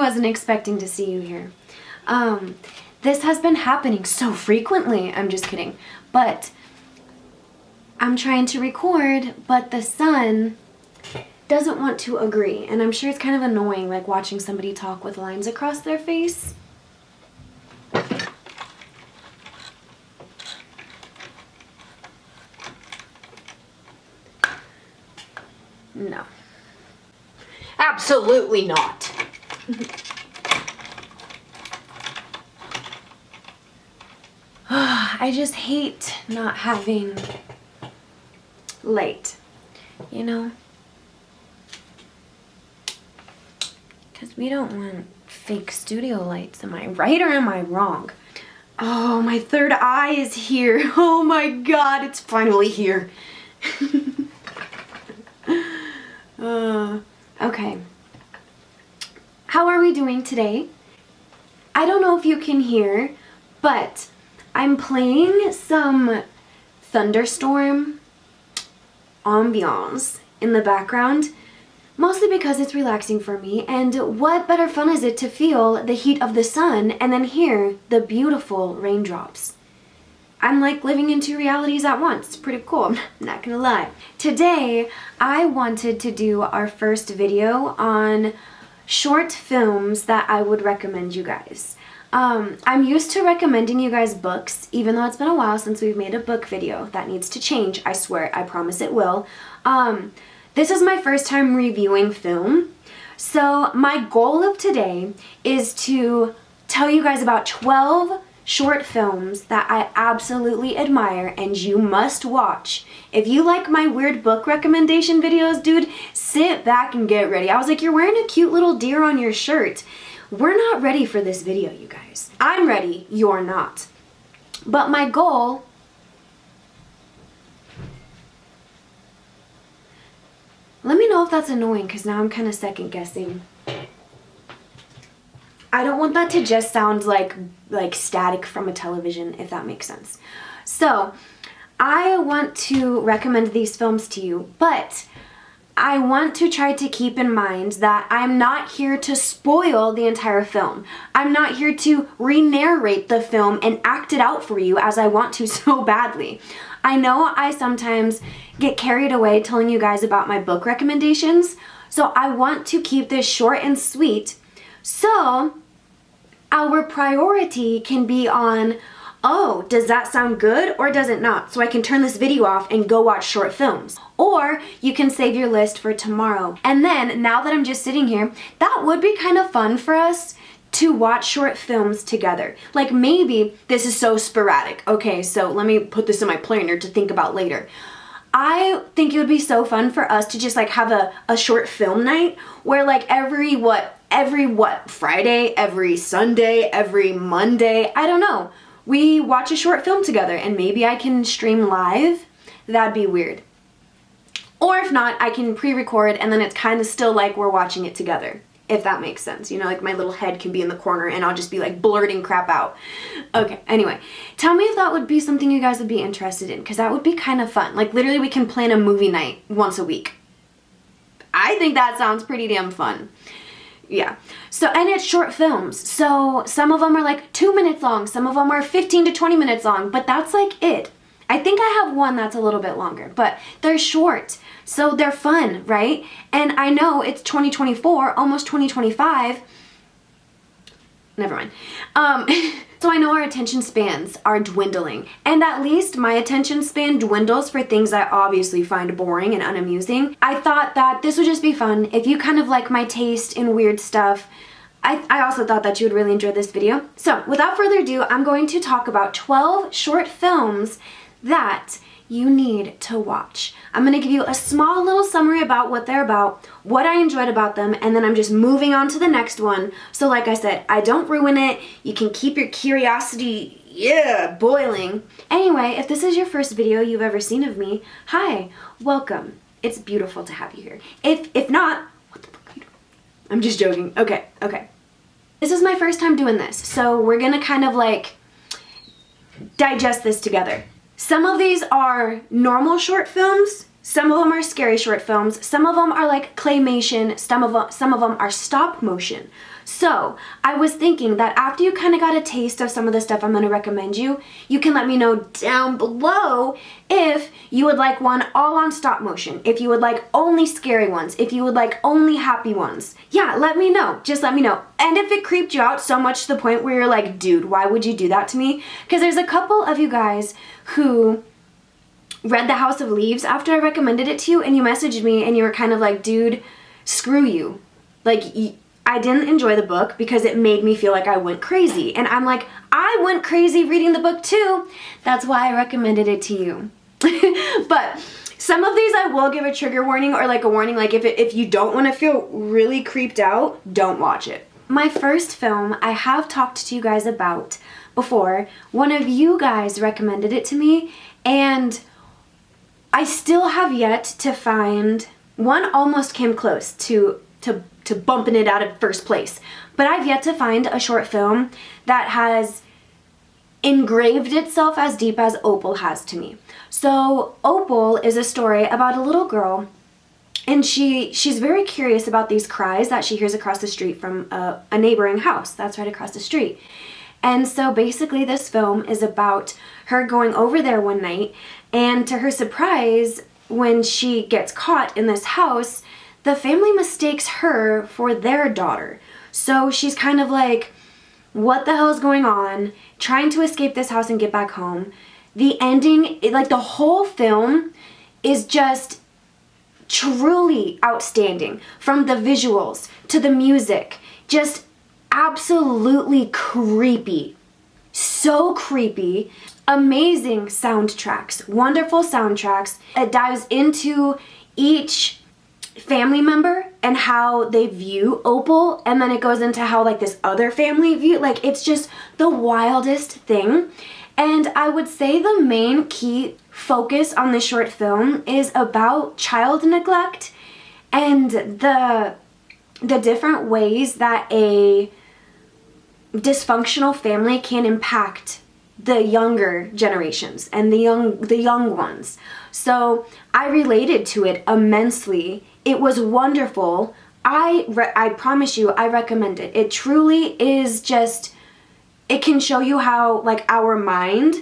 wasn't expecting to see you here. This has been happening so frequently. I'm just kidding. But I'm trying to record, but the sun doesn't want to agree. And I'm sure it's kind of annoying, like watching somebody talk with lines across their face. No. Absolutely not. I just hate not having light, you know? Because we don't want fake studio lights. Am I right or am I wrong? Oh, my third eye is here. Oh my God, it's finally here. Okay. How are we doing today? I don't know if you can hear, but I'm playing some thunderstorm ambiance in the background, mostly because it's relaxing for me, and what better fun is it to feel the heat of the sun and then hear the beautiful raindrops. I'm like living in two realities at once. It's pretty cool, I'm not gonna lie. Today, I wanted to do our first video on short films that I would recommend you guys. I'm used to recommending you guys books, even though it's been a while since we've made a book video. That needs to change, I swear, I promise it will. This is my first time reviewing film, so my goal of today is to tell you guys about 12 short films that I absolutely admire and you must watch. If you like my weird book recommendation videos, dude, sit back and get ready. I was like, you're wearing a cute little deer on your shirt. We're not ready for this video, you guys. I'm ready, you're not. But my goal... Let me know if that's annoying, because now I'm kind of second guessing. I don't want that to just sound like static from a television, if that makes sense. So, I want to recommend these films to you, but I want to try to keep in mind that I'm not here to spoil the entire film. I'm not here to re-narrate the film and act it out for you as I want to so badly. I know I sometimes get carried away telling you guys about my book recommendations, so I want to keep this short and sweet. So, our priority can be on, oh, does that sound good or does it not? So I can turn this video off and go watch short films. Or you can save your list for tomorrow. And then, now that I'm just sitting here, that would be kind of fun for us to watch short films together. Like maybe, this is so sporadic. Okay, so let me put this in my planner to think about later. I think it would be so fun for us to just like have a short film night where like every Friday, every Sunday, every Monday, I don't know. We watch a short film together and maybe I can stream live. That'd be weird. Or if not, I can pre-record and then it's kind of still like we're watching it together. If that makes sense. You know, like my little head can be in the corner and I'll just be like blurting crap out. Okay, anyway. Tell me if that would be something you guys would be interested in, because that would be kind of fun. Like literally we can plan a movie night once a week. I think that sounds pretty damn fun. Yeah. So, and it's short films. So some of them are like 2 minutes long. Some of them are 15 to 20 minutes long. But that's like it. I think I have one that's a little bit longer. But they're short. So they're fun, right? And I know it's 2024, almost 2025. Never mind. So I know our attention spans are dwindling. And at least my attention span dwindles for things I obviously find boring and unamusing. I thought that this would just be fun. If you kind of like my taste in weird stuff, I also thought that you would really enjoy this video. So without further ado, I'm going to talk about 12 short films that you need to watch. I'm going to give you a small little summary about what they're about, what I enjoyed about them, and then I'm just moving on to the next one. So like I said, I don't ruin it. You can keep your curiosity, boiling. Anyway, if this is your first video you've ever seen of me, hi, welcome. It's beautiful to have you here. If not, what the fuck are you doing? I'm just joking. Okay. This is my first time doing this, so we're gonna kind of like digest this together. Some of these are normal short films, some of them are scary short films, some of them are like claymation, some of them are stop motion. So I was thinking that after you kind of got a taste of some of the stuff I'm going to recommend you, you can let me know down below if you would like one all on stop motion, if you would like only scary ones, if you would like only happy ones. Yeah, let me know. Just let me know. And if it creeped you out so much to the point where you're like, dude, why would you do that to me? Because there's a couple of you guys who read The House of Leaves after I recommended it to you, and you messaged me and you were kind of like, dude, screw you. Like, I didn't enjoy the book because it made me feel like I went crazy. And I'm like, I went crazy reading the book too. That's why I recommended it to you. But some of these I will give a trigger warning, or like a warning, like if you don't want to feel really creeped out, don't watch it. My first film I have talked to you guys about before. One of you guys recommended it to me, and I still have yet to find, one almost came close to bumping it out of first place, but I've yet to find a short film that has engraved itself as deep as Opal has to me. So Opal is a story about a little girl, and she's very curious about these cries that she hears across the street from a neighboring house that's right across the street. And so basically this film is about her going over there one night, and to her surprise, when she gets caught in this house, the family mistakes her for their daughter. So she's kind of like, what the hell is going on? Trying to escape this house and get back home. The ending, like the whole film is just truly outstanding. From the visuals to the music, just absolutely creepy. So creepy. Amazing soundtracks, wonderful soundtracks. It dives into each family member and how they view Opal, and then it goes into how like this other family view, like it's just the wildest thing. And I would say the main key focus on this short film is about child neglect and the different ways that a dysfunctional family can impact the younger generations and the young ones. So I related to it immensely. It was wonderful. I promise you, I recommend it. It truly is just, it can show you how like our mind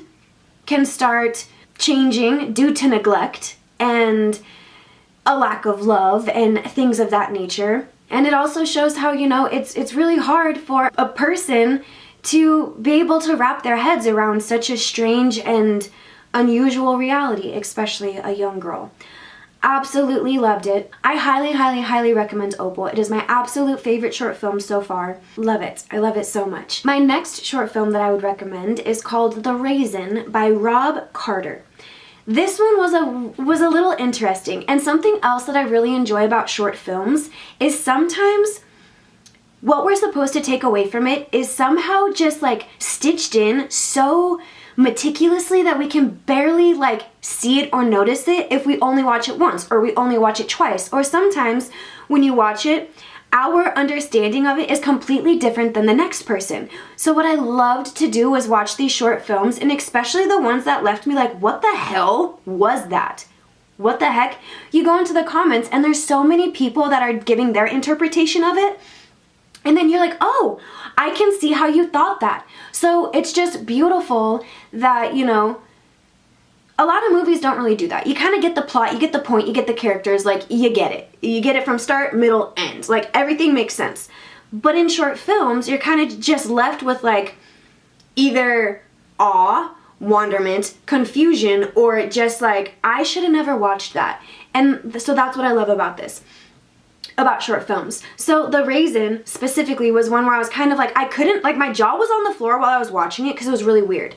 can start changing due to neglect and a lack of love and things of that nature. And it also shows how, you know, it's really hard for a person to be able to wrap their heads around such a strange and unusual reality, especially a young girl. Absolutely loved it. I highly, highly, highly recommend Opal. It is my absolute favorite short film so far. Love it. I love it so much. My next short film that I would recommend is called The Raisin by Rob Carter. This one was a little interesting, and something else that I really enjoy about short films is sometimes what we're supposed to take away from it is somehow just like stitched in so meticulously that we can barely like see it or notice it if we only watch it once or we only watch it twice. Or sometimes when you watch it, our understanding of it is completely different than the next person. So what I loved to do was watch these short films, and especially the ones that left me like, what the hell was that? What the heck? You go into the comments and there's so many people that are giving their interpretation of it. And then you're like, oh, I can see how you thought that. So it's just beautiful that, you know, a lot of movies don't really do that. You kind of get the plot, you get the point, you get the characters, like, you get it. You get it from start, middle, end. Like, everything makes sense. But in short films, you're kind of just left with, like, either awe, wonderment, confusion, or just like, I should have never watched that. And so that's what I love about this. About short films. So The Raisin specifically was one where I was kind of like, I couldn't, like my jaw was on the floor while I was watching it because it was really weird.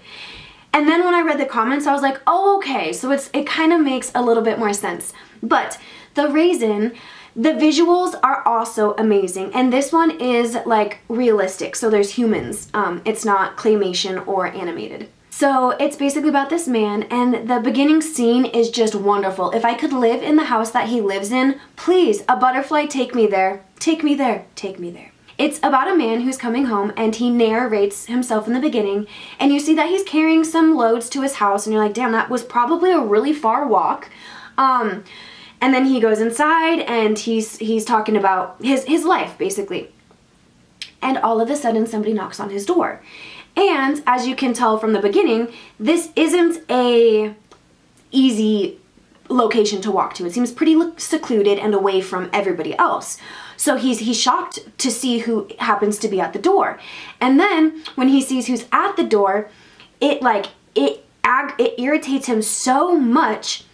And then when I read the comments, I was like, oh, okay, so it kind of makes a little bit more sense. But The Raisin, the visuals are also amazing, and this one is like realistic, so there's humans. It's not claymation or animated. So it's basically about this man, and the beginning scene is just wonderful. If I could live in the house that he lives in, please, a butterfly, take me there. Take me there. Take me there. It's about a man who's coming home, and he narrates himself in the beginning, and you see that he's carrying some loads to his house, and you're like, damn, that was probably a really far walk. And then he goes inside, and he's talking about his life, basically. and all of a sudden somebody knocks on his door. And as you can tell from the beginning, this isn't a easy location to walk to. It seems pretty secluded and away from everybody else. So he's shocked to see who happens to be at the door. And then when he sees who's at the door, it irritates him so much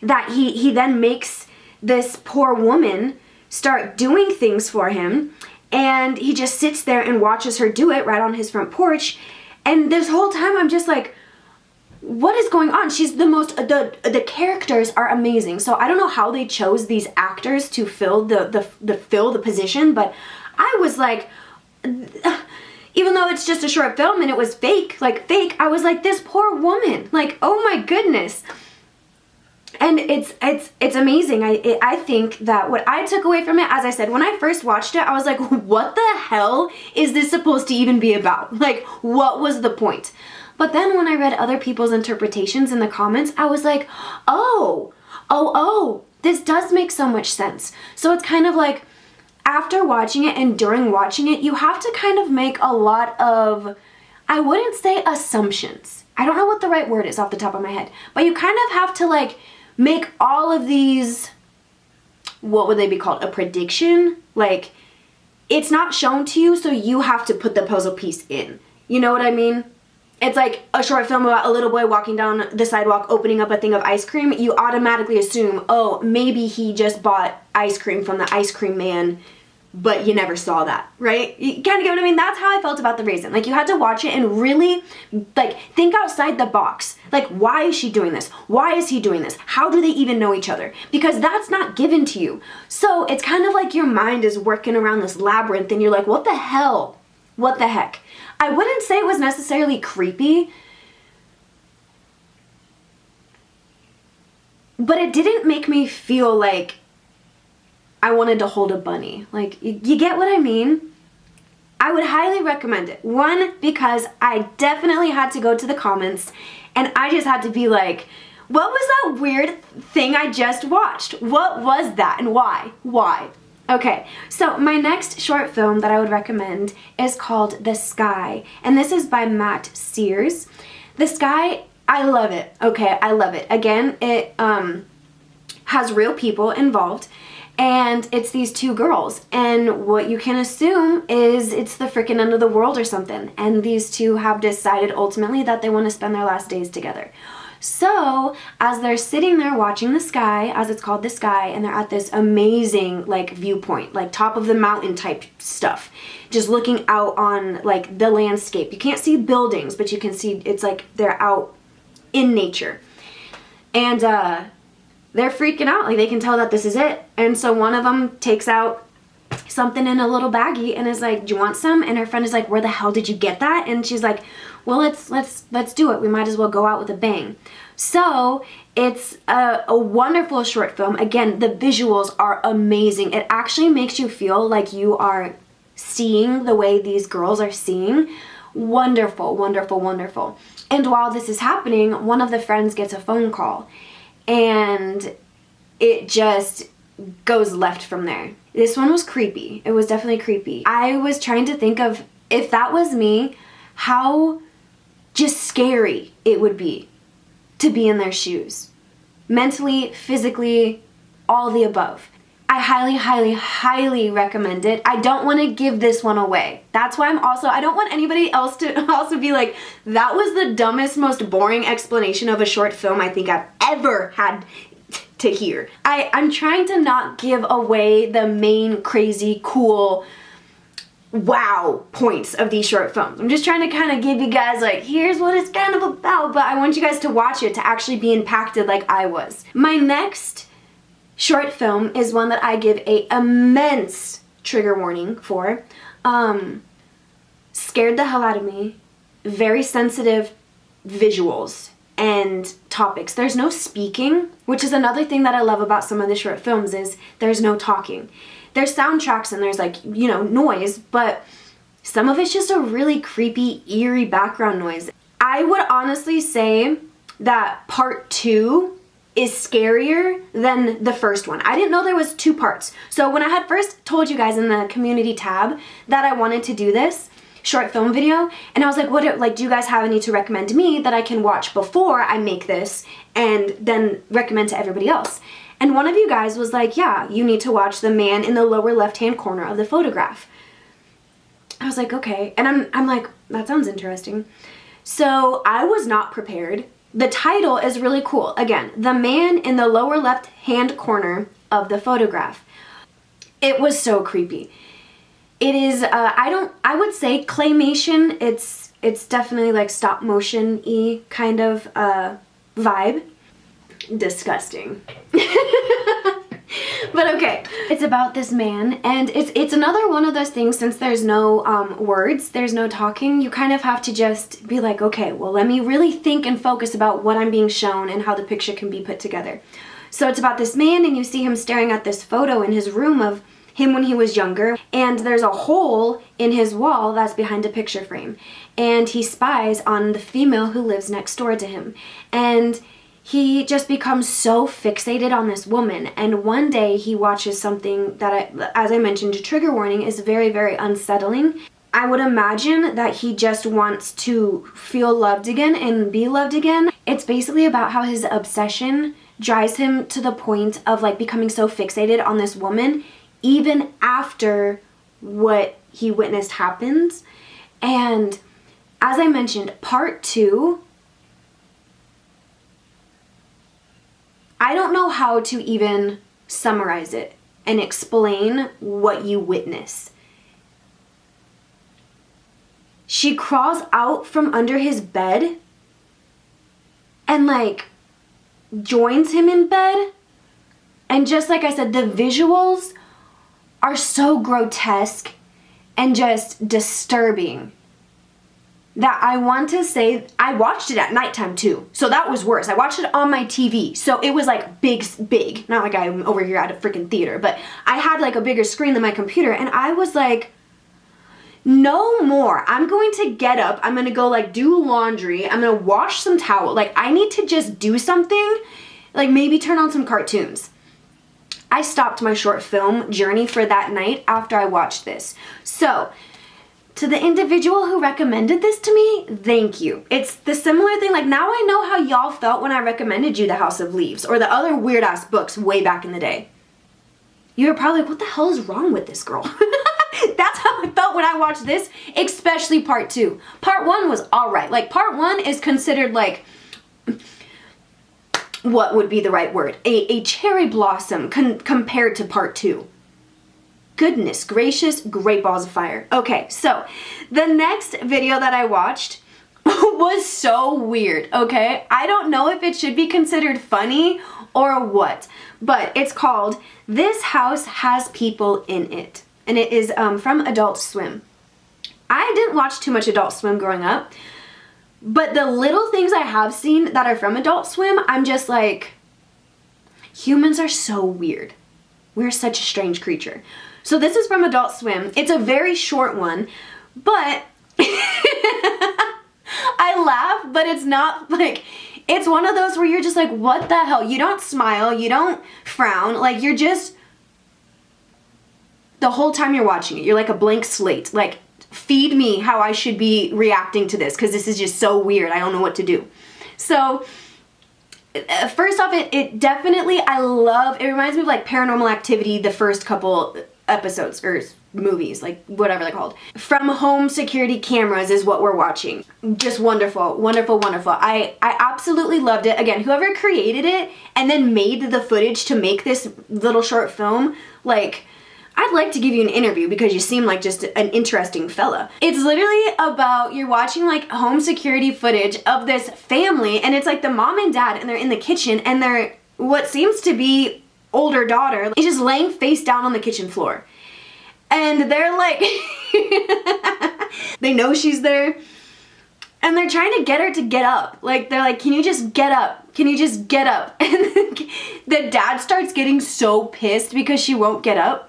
that he then makes this poor woman start doing things for him, and he just sits there and watches her do it right on his front porch. And this whole time I'm just like, what is going on? She's the characters are amazing. So I don't know how they chose these actors to fill the position, but I was like, even though it's just a short film and it was fake, I was like, this poor woman, like, oh my goodness. And it's amazing. I think that what I took away from it, as I said, when I first watched it, I was like, what the hell is this supposed to even be about? Like, what was the point? But then when I read other people's interpretations in the comments, I was like, oh, this does make so much sense. So it's kind of like, after watching it and during watching it, you have to kind of make a lot of, I wouldn't say assumptions. I don't know what the right word is off the top of my head, but you kind of have to like make all of these, what would they be called? A prediction? Like, it's not shown to you, so you have to put the puzzle piece in. You know what I mean? It's like a short film about a little boy walking down the sidewalk opening up a thing of ice cream. You automatically assume, oh, maybe he just bought ice cream from the ice cream man, but you never saw that, right? You kind of get what I mean? That's how I felt about The Raisin. Like, you had to watch it and really, like, think outside the box. Like, why is she doing this? Why is he doing this? How do they even know each other? Because that's not given to you. So it's kind of like your mind is working around this labyrinth and you're like, what the hell? What the heck? I wouldn't say it was necessarily creepy, but it didn't make me feel like I wanted to hold a bunny. Like, you get what I mean? I would highly recommend it. One, because I definitely had to go to the comments and I just had to be like, what was that weird thing I just watched? What was that and why? Why? Okay, so my next short film that I would recommend is called The Sky, and this is by Matt Sears. The Sky, I love it. Okay, I love it. Again, it has real people involved, and it's these two girls, and what you can assume is it's the frickin' end of the world or something, and these two have decided ultimately that they want to spend their last days together. So, as they're sitting there watching the sky, as it's called The Sky, and they're at this amazing, like, viewpoint, like, top of the mountain type stuff, just looking out on, like, the landscape. You can't see buildings, but you can see, it's like they're out in nature. And, they're freaking out, like, they can tell that this is it. And so one of them takes out something in a little baggie and is like, do you want some? And her friend is like, where the hell did you get that? And she's like, well, let's do it. We might as well go out with a bang. So it's a wonderful short film. Again, the visuals are amazing. It actually makes you feel like you are seeing the way these girls are seeing. Wonderful, wonderful, wonderful. And while this is happening, one of the friends gets a phone call and it just goes left from there. This one was creepy. It was definitely creepy. I was trying to think of, if that was me, how just scary it would be to be in their shoes. Mentally, physically, all the above. I highly, highly, highly recommend it. I don't want to give this one away. That's why I don't want anybody else to also be like, that was the dumbest, most boring explanation of a short film I think I've ever had to hear. I'm trying to not give away the main crazy, cool, wow points of these short films. I'm just trying to kind of give you guys like, here's what it's kind of about, but I want you guys to watch it to actually be impacted like I was. My next short film is one that I give a immense trigger warning for. Scared the hell out of me. Very sensitive visuals and topics. There's no speaking, which is another thing that I love about some of the short films is there's no talking. There's soundtracks and there's like, you know, noise, but some of it's just a really creepy, eerie background noise. I would honestly say that part 2 is scarier than the first one. I didn't know there was 2 parts. So when I had first told you guys in the community tab that I wanted to do this short film video, and I was like, do you guys have any to recommend to me that I can watch before I make this and then recommend to everybody else? And one of you guys was like, yeah, you need to watch the man in the lower left-hand corner of the photograph. I was like, okay. And I'm like, that sounds interesting. So I was not prepared. The title is really cool. Again, the man in the lower left-hand corner of the photograph. It was so creepy. It is, I would say claymation. It's definitely like stop motion-y kind of vibe. Disgusting. But okay, it's about this man, and it's another one of those things, since there's no words, there's no talking, you kind of have to just be like, okay, well, let me really think and focus about what I'm being shown and how the picture can be put together. So it's about this man, and you see him staring at this photo in his room of him when he was younger, and there's a hole in his wall that's behind a picture frame, and he spies on the female who lives next door to him, and he just becomes so fixated on this woman. And one day he watches something that, as I mentioned, a trigger warning, is very, very unsettling. I would imagine that he just wants to feel loved again and be loved again. It's basically about how his obsession drives him to the point of like becoming so fixated on this woman even after what he witnessed happens. And as I mentioned, part 2, I don't know how to even summarize it and explain what you witness. She crawls out from under his bed and like joins him in bed. And just like I said, the visuals are so grotesque and just disturbing that I want to say, I watched it at nighttime too, so that was worse. I watched it on my TV, so it was like big, not like I'm over here at a freaking theater, but I had like a bigger screen than my computer, and I was like, no more. I'm going to get up, I'm gonna go like do laundry, I'm gonna wash some towel, like I need to just do something, like maybe turn on some cartoons. I stopped my short film journey for that night after I watched this. So, to the individual who recommended this to me, thank you. It's the similar thing, like now I know how y'all felt when I recommended you The House of Leaves or the other weird ass books way back in the day. You were probably like, what the hell is wrong with this girl? That's how I felt when I watched this, especially part 2. Part 1 was alright. Like part 1 is considered like, what would be the right word? A cherry blossom compared to part 2. Goodness gracious, great balls of fire. Okay, so the next video that I watched was so weird, okay? I don't know if it should be considered funny or what, but it's called This House Has People in It, and it is from Adult Swim. I didn't watch too much Adult Swim growing up, but the little things I have seen that are from Adult Swim, I'm just like, humans are so weird. We're such a strange creature. So this is from Adult Swim. It's a very short one, but I laugh, but it's not like, it's one of those where you're just like, what the hell? You don't smile, you don't frown, like you're just, the whole time you're watching it, you're like a blank slate. Like, feed me how I should be reacting to this, because this is just so weird. I don't know what to do. So, first off, it definitely, I love, it reminds me of like Paranormal Activity, the first couple episodes, or movies, like whatever they're called. From home security cameras is what we're watching. Just wonderful, wonderful, wonderful. I absolutely loved it. Again, whoever created it and then made the footage to make this little short film, like, I'd like to give you an interview because you seem like just an interesting fella. It's literally about, you're watching like home security footage of this family, and it's like the mom and dad, and they're in the kitchen, and they're, what seems to be older daughter is just laying face down on the kitchen floor. And they're like, they know she's there, and they're trying to get her to get up. Like, they're like, can you just get up? Can you just get up? And the dad starts getting so pissed because she won't get up.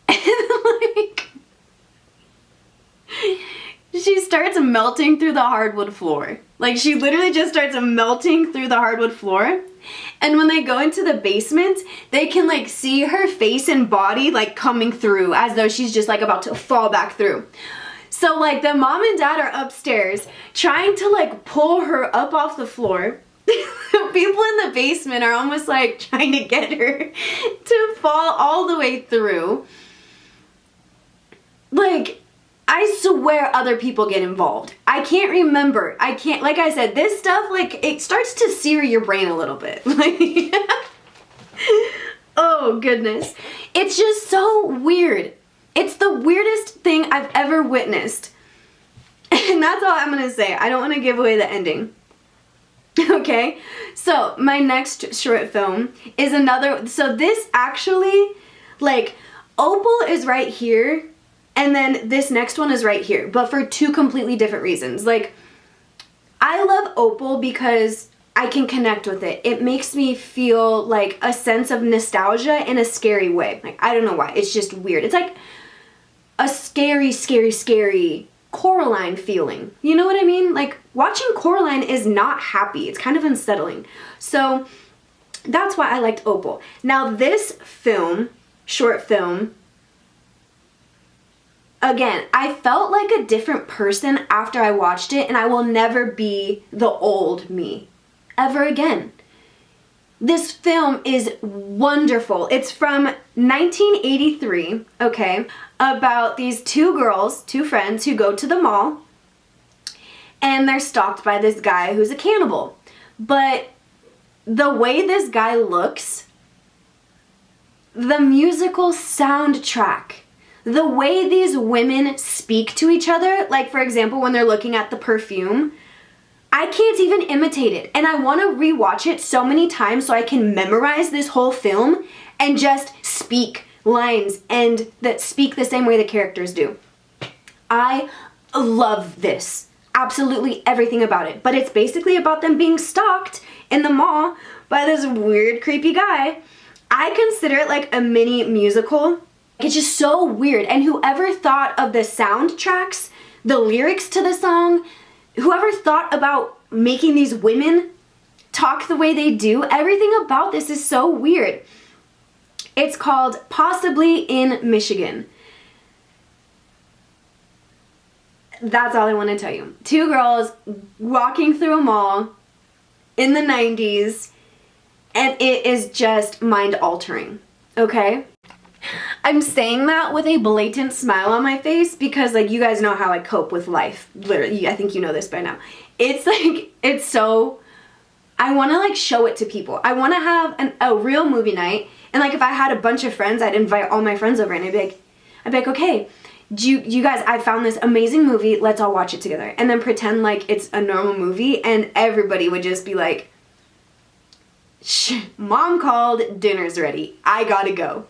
And like, she starts melting through the hardwood floor. Like, she literally just starts melting through the hardwood floor. And when they go into the basement, they can like see her face and body like coming through as though she's just like about to fall back through. So like the mom and dad are upstairs trying to like pull her up off the floor. People in the basement are almost like trying to get her to fall all the way through. Like, I swear other people get involved. I can't remember. Like I said, this stuff, like, it starts to sear your brain a little bit. Like, oh goodness. It's just so weird. It's the weirdest thing I've ever witnessed. And that's all I'm gonna say. I don't want to give away the ending. Okay? So, my next short film is another, so this actually, like, Opal is right here. And then this next one is right here, but for two completely different reasons. Like, I love Opal because I can connect with it. It makes me feel like a sense of nostalgia in a scary way. Like, I don't know why. It's just weird. It's like a scary, scary, scary Coraline feeling. You know what I mean? Like, watching Coraline is not happy. It's kind of unsettling. So, that's why I liked Opal. Now, this film, short film, again, I felt like a different person after I watched it, and I will never be the old me ever again. This film is wonderful. It's from 1983, okay, about these two girls, two friends who go to the mall, and they're stalked by this guy who's a cannibal. But the way this guy looks, the musical soundtrack, the way these women speak to each other, like for example when they're looking at the perfume, I can't even imitate it. And I want to rewatch it so many times so I can memorize this whole film and just speak lines and that speak the same way the characters do. I love this. Absolutely everything about it. But it's basically about them being stalked in the mall by this weird, creepy guy. I consider it like a mini musical. It's just so weird. And whoever thought of the soundtracks, the lyrics to the song, whoever thought about making these women talk the way they do, everything about this is so weird. It's called Possibly in Michigan. That's all I want to tell you. Two girls walking through a mall in the 90s, and it is just mind-altering, okay? I'm saying that with a blatant smile on my face because, like, you guys know how I cope with life. Literally, I think you know this by now. It's like, it's so, I want to, like, show it to people. I want to have a real movie night, and, like, if I had a bunch of friends, I'd invite all my friends over, and I'd be like, okay, you guys, I found this amazing movie, let's all watch it together. And then pretend like it's a normal movie, and everybody would just be like, shh, mom called, dinner's ready, I gotta go.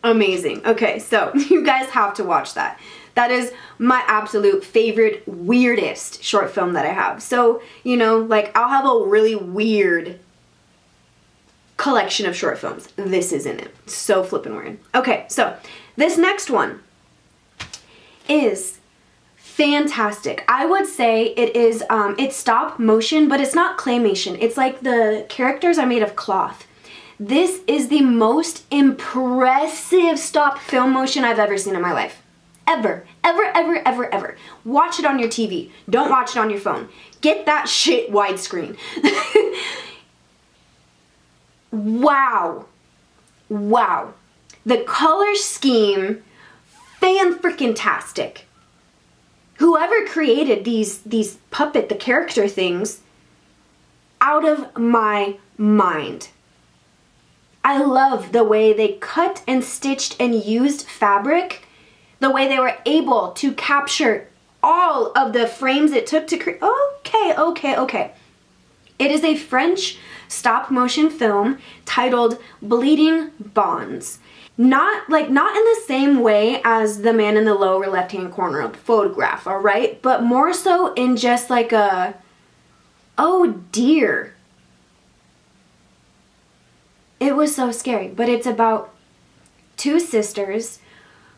Amazing. Okay, so you guys have to watch that. That is my absolute favorite, weirdest short film that I have. So, you know, like, I'll have a really weird collection of short films. This is in it. So flippin' weird. Okay, so this next one is fantastic. I would say it is, it's stop motion, but it's not claymation. It's like the characters are made of cloth. This is the most impressive stop film motion I've ever seen in my life. Ever. Ever, ever, ever, ever. Watch it on your TV. Don't watch it on your phone. Get that shit widescreen. Wow. Wow. The color scheme, fan-freaking-tastic. Whoever created these puppet, the character things, out of my mind. I love the way they cut and stitched and used fabric, the way they were able to capture all of the frames it took to create. Okay. It is a French stop motion film titled Bleeding Bonds. Not in the same way as the man in the lower left-hand corner of the photograph, all right? But more so in just like a, oh dear. It was so scary, but it's about two sisters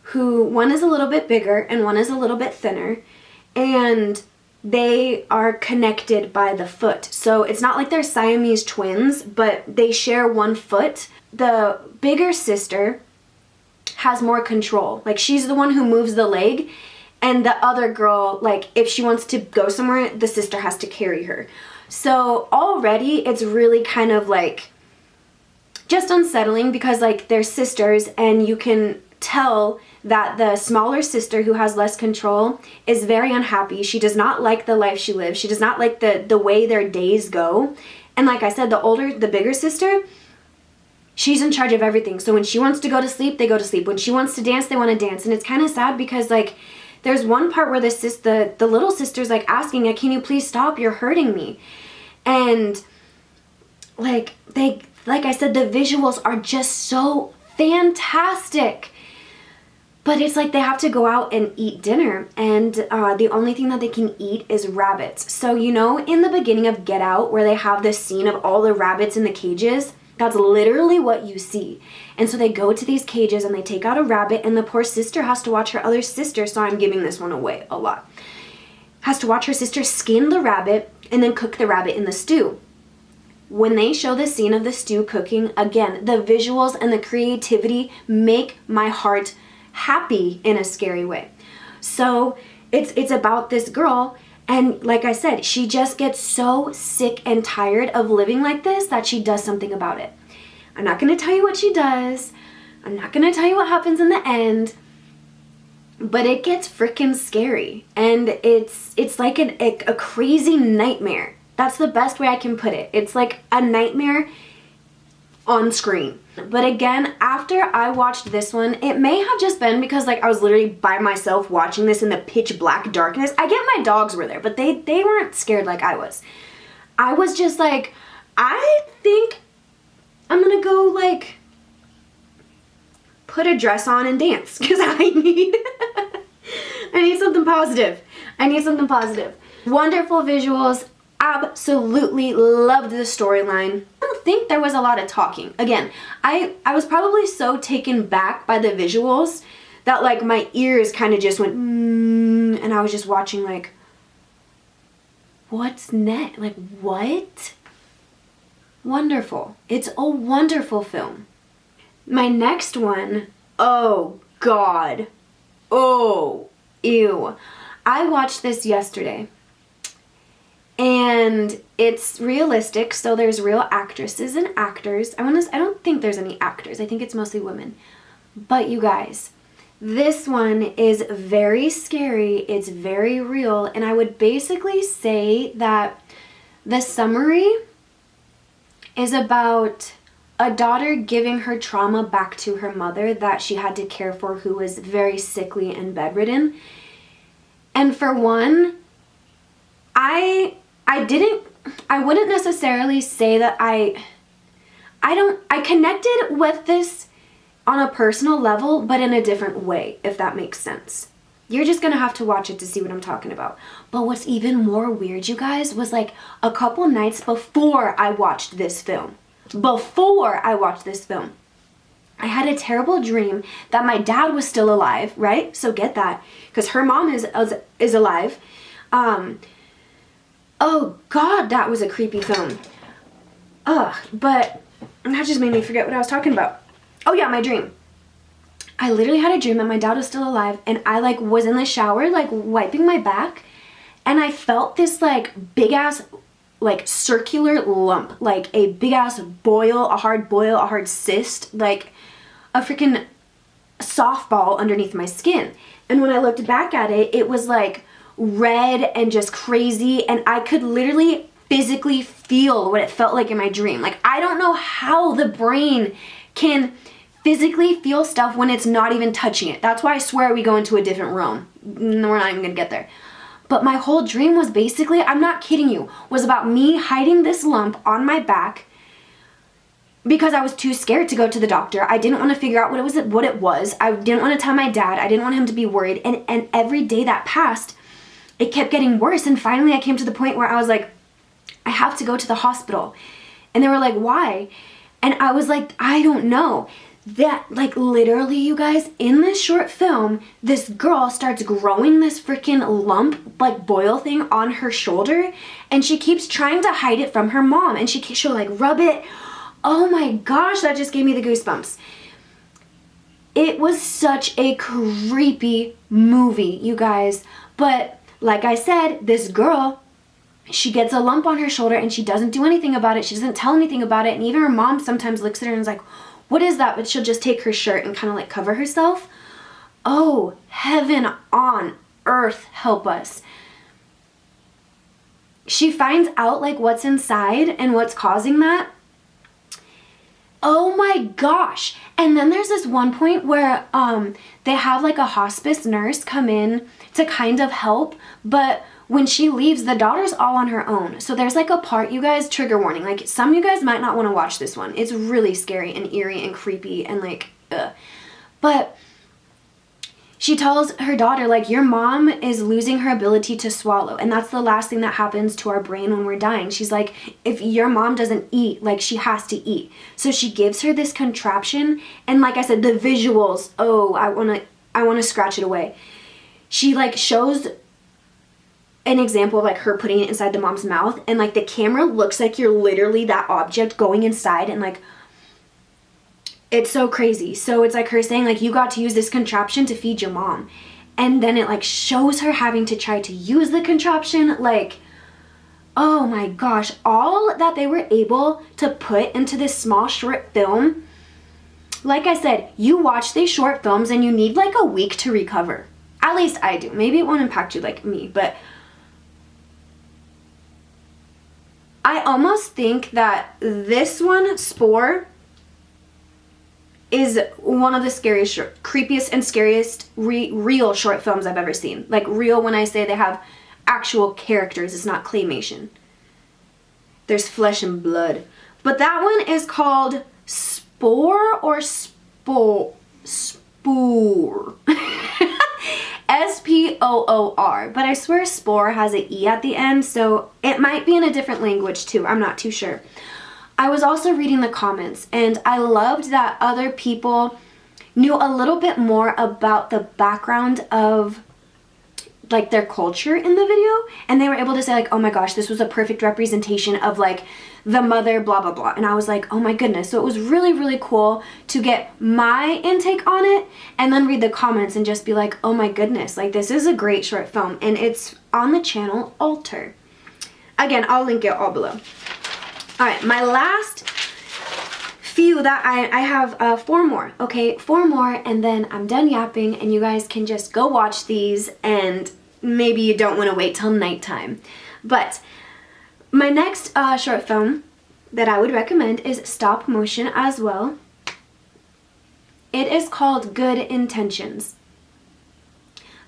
who, one is a little bit bigger and one is a little bit thinner, and they are connected by the foot. So it's not like they're Siamese twins, but they share one foot. The bigger sister has more control. Like, she's the one who moves the leg, and the other girl, like, if she wants to go somewhere, the sister has to carry her. So already it's really kind of like just unsettling, because like they're sisters, and you can tell that the smaller sister, who has less control, is very unhappy. She does not like the life she lives. She does not like the way their days go. And like I said, the bigger sister, she's in charge of everything. So when she wants to go to sleep, they go to sleep. When she wants to dance, they want to dance. And it's kind of sad, because like there's one part where the little sister's like asking, can you please stop? You're hurting me. And like I said, the visuals are just so fantastic. But it's like they have to go out and eat dinner, and the only thing that they can eat is rabbits. So, you know, in the beginning of Get Out, where they have this scene of all the rabbits in the cages, that's literally what you see. And so they go to these cages and they take out a rabbit, and the poor sister has to watch her other sister, so I'm giving this one away a lot, has to watch her sister skin the rabbit and then cook the rabbit in the stew. When they show the scene of the stew cooking, again, the visuals and the creativity make my heart happy in a scary way. So it's about this girl, and like I said, she just gets so sick and tired of living like this that she does something about it. I'm not going to tell you what she does. I'm not going to tell you what happens in the end, but it gets freaking scary, and it's like a crazy nightmare. That's the best way I can put it. It's like a nightmare on screen. But again, after I watched this one, it may have just been because like I was literally by myself watching this in the pitch black darkness. I get my dogs were there, but they weren't scared like I was. I was just like, I think I'm gonna go like put a dress on and dance, because I need something positive. I need something positive. Wonderful visuals. Absolutely loved the storyline. I don't think there was a lot of talking. Again, I was probably so taken back by the visuals that like my ears kind of just went and I was just watching like, what's next? Like, what? Wonderful. It's a wonderful film. My next one, oh God. Oh, ew. I watched this yesterday. And it's realistic, so there's real actresses and actors. I don't think there's any actors. I think it's mostly women. But you guys, this one is very scary. It's very real. And I would basically say that the summary is about a daughter giving her trauma back to her mother that she had to care for, who was very sickly and bedridden. And for one, I wouldn't necessarily say that I connected with this on a personal level, but in a different way, if that makes sense. You're just gonna have to watch it to see what I'm talking about. But what's even more weird, you guys, was like a couple nights before I watched this film. I had a terrible dream that my dad was still alive, right? So get that, because her mom is alive. Oh God, that was a creepy film. But that just made me forget what I was talking about. Oh yeah, my dream. I literally had a dream that my dad was still alive, and I like was in the shower like wiping my back, and I felt this like big ass like circular lump, like a big ass boil, a hard cyst, like a freaking softball underneath my skin. And when I looked back at it, it was like red and just crazy, and I could literally physically feel what it felt like in my dream. Like, I don't know how the brain can physically feel stuff when it's not even touching it. That's why I swear we go into a different realm. We're not even gonna get there. But my whole dream was basically, I'm not kidding you, was about me hiding this lump on my back because I was too scared to go to the doctor. I didn't want to figure out what it was. I didn't want to tell my dad. I didn't want him to be worried. And every day that passed, it kept getting worse. And finally I came to the point where I was like, I have to go to the hospital. And they were like, why? And I was like, I don't know. that, like, literally, you guys, in this short film, this girl starts growing this freaking lump, like, boil thing on her shoulder, and she keeps trying to hide it from her mom, and she'll, like, rub it. Oh my gosh, that just gave me the goosebumps. It was such a creepy movie, you guys. But, like I said, this girl, she gets a lump on her shoulder, and she doesn't do anything about it. She doesn't tell anything about it, and even her mom sometimes looks at her and is like, what is that? But she'll just take her shirt and kind of like cover herself. Oh, heaven on earth, help us. She finds out like what's inside and what's causing that. Oh my gosh. And then there's this one point where they have like a hospice nurse come in to kind of help, but when she leaves, the daughter's all on her own. So there's like a part, you guys, trigger warning. Like, some of you guys might not want to watch this one. It's really scary and eerie and creepy and like, ugh. But she tells her daughter, like, your mom is losing her ability to swallow. And that's the last thing that happens to our brain when we're dying. She's like, if your mom doesn't eat, like, she has to eat. So she gives her this contraption. And like I said, the visuals, oh, I want to scratch it away. She like shows an example of like her putting it inside the mom's mouth, and like the camera looks like you're literally that object going inside, and like it's so crazy. So it's like her saying like, you got to use this contraption to feed your mom, and then it like shows her having to try to use the contraption. Like, oh my gosh, all that they were able to put into this small short film. Like I said, you watch these short films and you need like a week to recover. At least I do. Maybe it won't impact you like me, but I almost think that this one, Spore, is one of the scariest, creepiest and scariest real short films I've ever seen. Like, real when I say they have actual characters, it's not claymation. There's flesh and blood. But that one is called Spore or Spoor. S-P-O-O-R, but I swear Spore has an E at the end, so it might be in a different language too. I'm not too sure. I was also reading the comments, and I loved that other people knew a little bit more about the background of like their culture in the video, and they were able to say like, oh my gosh, this was a perfect representation of like the mother blah blah blah. And I was like, oh my goodness. So it was really, really cool to get my intake on it and then read the comments and just be like, oh my goodness, like this is a great short film, and it's on the channel Alter. Again, I'll link it all below. All right, my last few that I have 4 more, okay, 4 more, and then I'm done yapping, and you guys can just go watch these, and maybe you don't want to wait till nighttime. But my next short film that I would recommend is stop motion as well. It is called Good Intentions.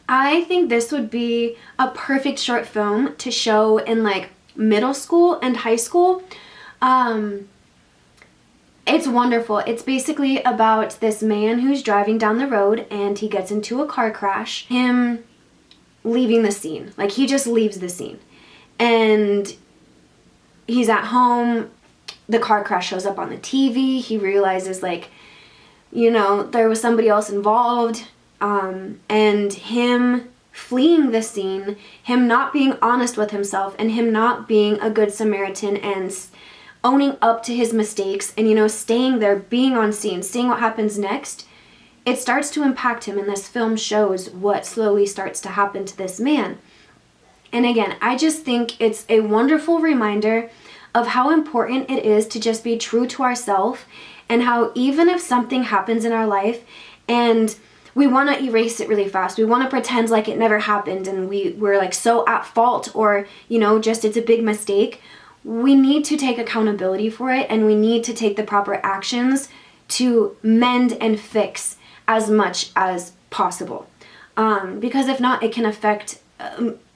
I think this would be a perfect short film to show in like middle school and high school. It's wonderful. It's basically about this man who's driving down the road and he gets into a car crash. Him leaving the scene. Like, he just leaves the scene. And he's at home. The car crash shows up on the TV. He realizes, like, you know, there was somebody else involved. And him fleeing the scene, him not being honest with himself, and him not being a good Samaritan and owning up to his mistakes, and, you know, staying there, being on scene, seeing what happens next, it starts to impact him, and this film shows what slowly starts to happen to this man. And again, I just think it's a wonderful reminder of how important it is to just be true to ourselves, and how even if something happens in our life and we want to erase it really fast, we want to pretend like it never happened and we're like so at fault, or, you know, just it's a big mistake, we need to take accountability for it, and we need to take the proper actions to mend and fix as much as possible. Because if not, it can affect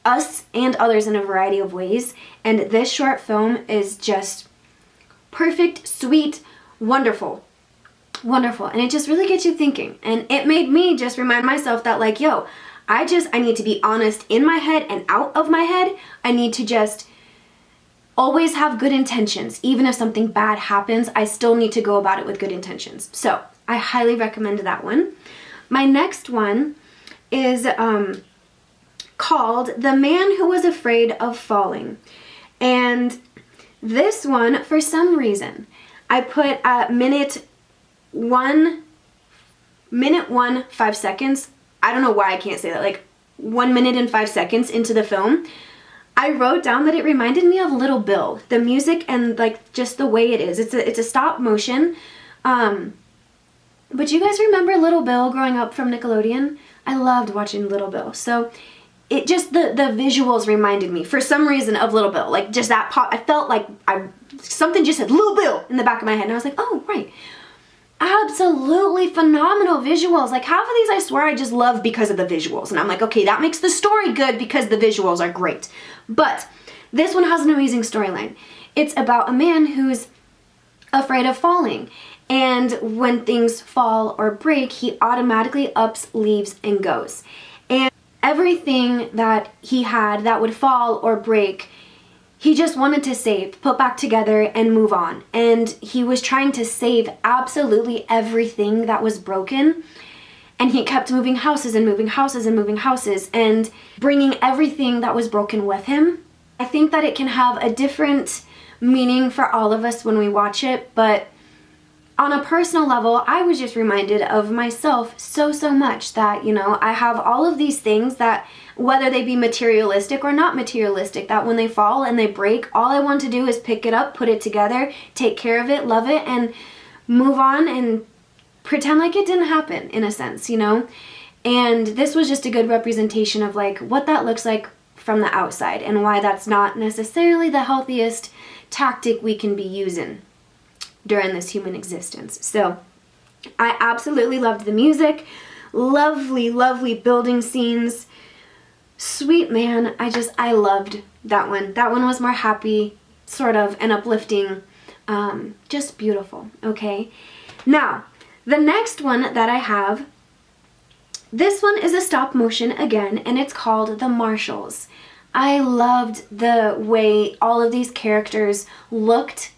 us and others in a variety of ways. And this short film is just perfect, sweet, wonderful. Wonderful. And it just really gets you thinking. And it made me just remind myself that, like, yo, I need to be honest in my head and out of my head. I need to just always have good intentions. Even if something bad happens, I still need to go about it with good intentions. So I highly recommend that one. My next one is called The Man Who Was Afraid of Falling. And this one, for some reason, I put at minute 1, 5 seconds. I don't know why I can't say that. Like 1 minute and 5 seconds into the film, I wrote down that it reminded me of Little Bill. The music and like just the way it is. It's a stop motion. But you guys remember Little Bill growing up from Nickelodeon? I loved watching Little Bill. So it just, the visuals reminded me for some reason of Little Bill. Like just that pop, I felt like something just said Little Bill in the back of my head. And I was like, oh, right. Absolutely phenomenal visuals. Like half of these I swear I just love because of the visuals. And I'm like, okay, that makes the story good because the visuals are great. But this one has an amazing storyline. It's about a man who's afraid of falling. And when things fall or break, he automatically ups, leaves, and goes. And everything that he had that would fall or break, he just wanted to save, put back together, and move on. And he was trying to save absolutely everything that was broken. And he kept moving houses and moving houses and moving houses and bringing everything that was broken with him. I think that it can have a different meaning for all of us when we watch it, but on a personal level, I was just reminded of myself so much that, you know, I have all of these things that, whether they be materialistic or not materialistic, that when they fall and they break, all I want to do is pick it up, put it together, take care of it, love it, and move on and pretend like it didn't happen, in a sense, you know? And this was just a good representation of like what that looks like from the outside and why that's not necessarily the healthiest tactic we can be using during this human existence. So I absolutely loved the music. Lovely, lovely building scenes. Sweet man, I loved that one. That one was more happy, sort of, and uplifting. Just beautiful, okay? Now, the next one that I have, this one is a stop motion again, and it's called The Marshalls. I loved the way all of these characters looked.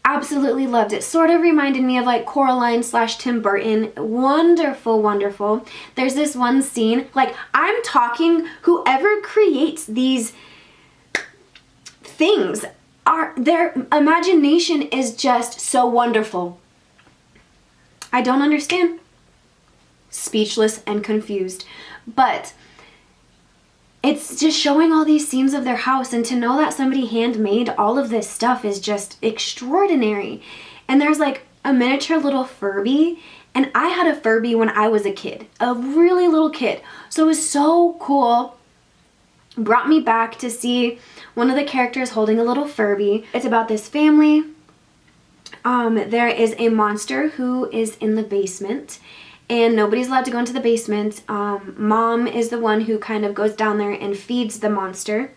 Absolutely loved it. Sort of reminded me of like Coraline / Tim Burton. Wonderful, wonderful. There's this one scene, like I'm talking, whoever creates these things, their imagination is just so wonderful. I don't understand. Speechless and confused. But it's just showing all these scenes of their house, and to know that somebody handmade all of this stuff is just extraordinary. And there's like a miniature little Furby, and I had a Furby when I was a kid, a really little kid. So it was so cool. Brought me back to see one of the characters holding a little Furby. It's about this family. There is a monster who is in the basement, and nobody's allowed to go into the basement. Mom is the one who kind of goes down there and feeds the monster.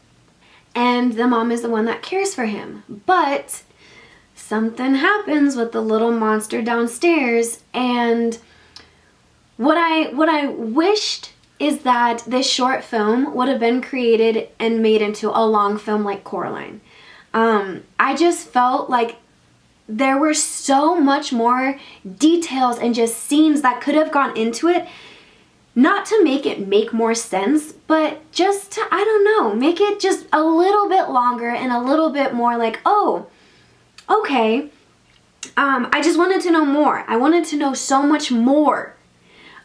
And the mom is the one that cares for him. But something happens with the little monster downstairs. And what I wished is that this short film would have been created and made into a long film like Coraline. I just felt like there were so much more details and just scenes that could have gone into it, not to make it make more sense, but just to, I don't know, make it just a little bit longer and a little bit more like, oh, okay. I just wanted to know more. I wanted to know so much more.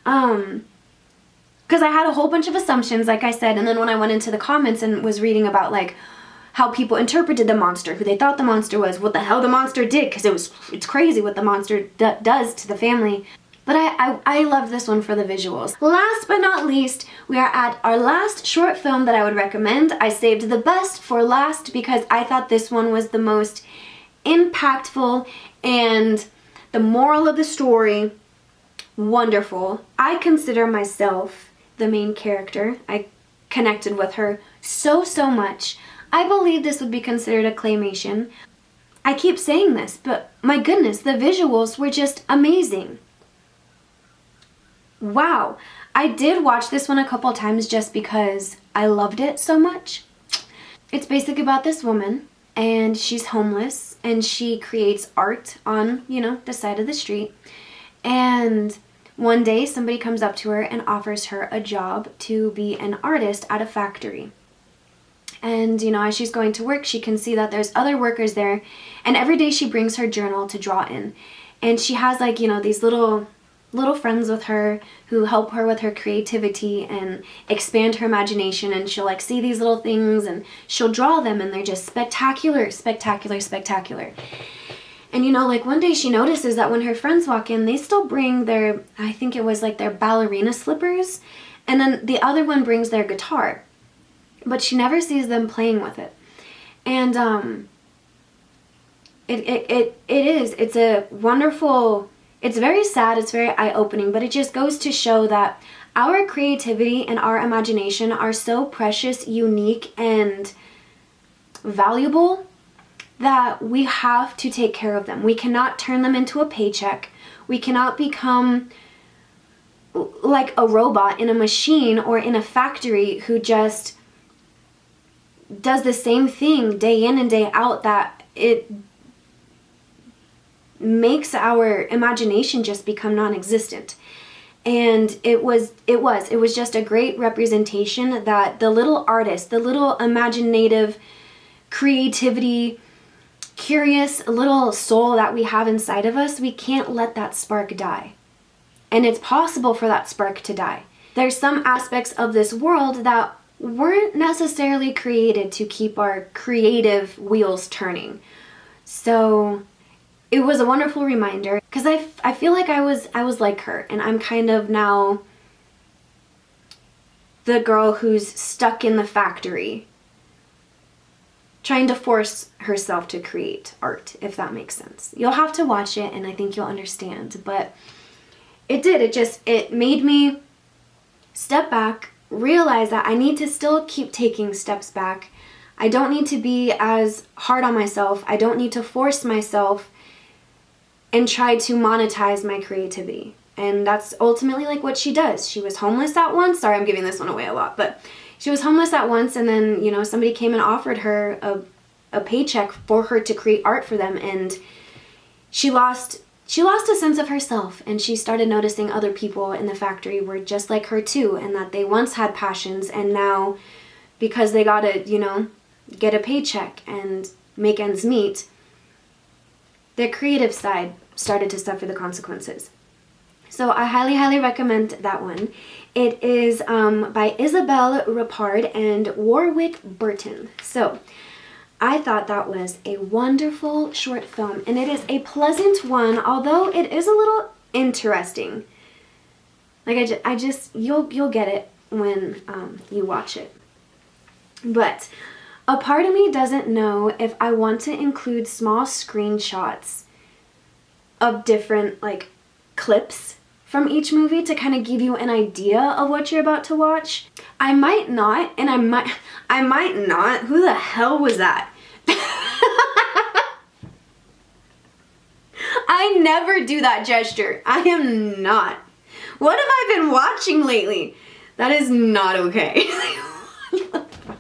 Because I had a whole bunch of assumptions, like I said, and then when I went into the comments and was reading about like how people interpreted the monster, who they thought the monster was, what the hell the monster did, because it's crazy what the monster does to the family. But I love this one for the visuals. Last but not least, we are at our last short film that I would recommend. I saved the best for last because I thought this one was the most impactful and the moral of the story, wonderful. I consider myself the main character. I connected with her so much. I believe this would be considered a claymation. I keep saying this, but my goodness, the visuals were just amazing. Wow. I did watch this one a couple times just because I loved it so much. It's basically about this woman, and she's homeless, and she creates art on, the side of the street. And one day somebody comes up to her and offers her a job to be an artist at a factory. And, you know, as she's going to work, she can see that there's other workers there. And every day she brings her journal to draw in. And she has, like, you know, these little friends with her who help her with her creativity and expand her imagination. And she'll, like, see these little things and she'll draw them, and they're just spectacular, spectacular, spectacular. And, you know, like, one day she notices that when her friends walk in, they still bring their, I think it was like their ballerina slippers. And then the other one brings their guitar. But she never sees them playing with it. And it's a wonderful, it's very sad, it's very eye-opening, but it just goes to show that our creativity and our imagination are so precious, unique, and valuable that we have to take care of them. We cannot turn them into a paycheck. We cannot become like a robot in a machine or in a factory who just does the same thing day in and day out, that it makes our imagination just become non-existent. And it was just a great representation that the little artist, the little imaginative, creativity, curious little soul that we have inside of us, we can't let that spark die. And it's possible for that spark to die. There's some aspects of this world that weren't necessarily created to keep our creative wheels turning. So it was a wonderful reminder, because I feel like I was like her, and I'm kind of now the girl who's stuck in the factory trying to force herself to create art, if that makes sense. You'll have to watch it and I think you'll understand, but it made me step back, realize that I need to still keep taking steps back. I don't need to be as hard on myself. I don't need to force myself and try to monetize my creativity. And that's ultimately like what she does. She was homeless at once. Sorry, I'm giving this one away a lot, but she was homeless at once, and then, you know, somebody came and offered her a paycheck for her to create art for them, and she lost a sense of herself, and she started noticing other people in the factory were just like her too, and that they once had passions, and now, because they gotta, you know, get a paycheck and make ends meet, their creative side started to suffer the consequences. So I highly, highly recommend that one. It is by Isabelle Rappard and Warwick Burton. So I thought that was a wonderful short film, and it is a pleasant one, although it is a little interesting. Like I just you'll get it when you watch it. But a part of me doesn't know if I want to include small screenshots of different, like, clips from each movie to kind of give you an idea of what you're about to watch. I might not, and I might not. Who the hell was that? I never do that gesture. I am not. What have I been watching lately? That is not okay. What the fuck?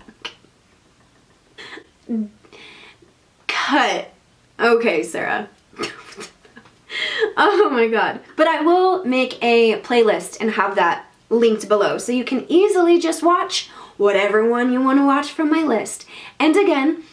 Cut. Okay, Sarah. Oh my god. But I will make a playlist and have that linked below, so you can easily just watch whatever one you want to watch from my list. And again,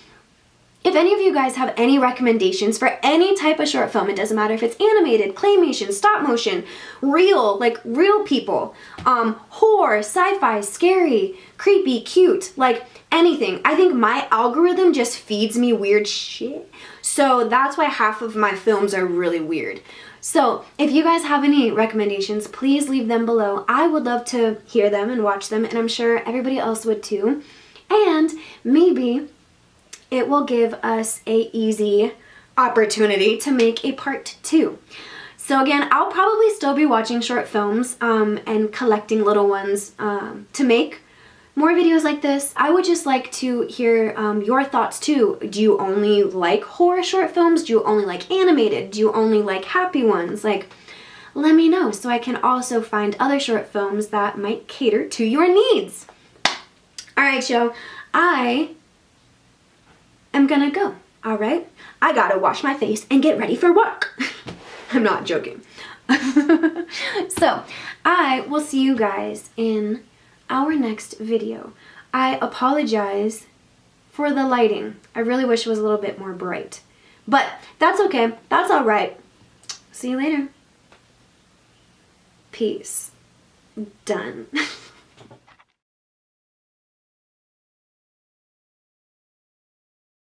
if any of you guys have any recommendations for any type of short film, it doesn't matter if it's animated, claymation, stop motion, real, like real people, horror, sci-fi, scary, creepy, cute, like anything. I think my algorithm just feeds me weird shit. So that's why half of my films are really weird. So if you guys have any recommendations, please leave them below. I would love to hear them and watch them, and I'm sure everybody else would too. And maybe it will give us an easy opportunity to make a part 2. So again, I'll probably still be watching short films and collecting little ones to make more videos like this. I would just like to hear your thoughts too. Do you only like horror short films? Do you only like animated? Do you only like happy ones? Like, let me know so I can also find other short films that might cater to your needs. Alright, yo, I am gonna go, alright? I gotta wash my face and get ready for work. I'm not joking. So, I will see you guys in our next video. I apologize for the lighting. I really wish it was a little bit more bright. But that's okay. That's all right. See you later. Peace. Done.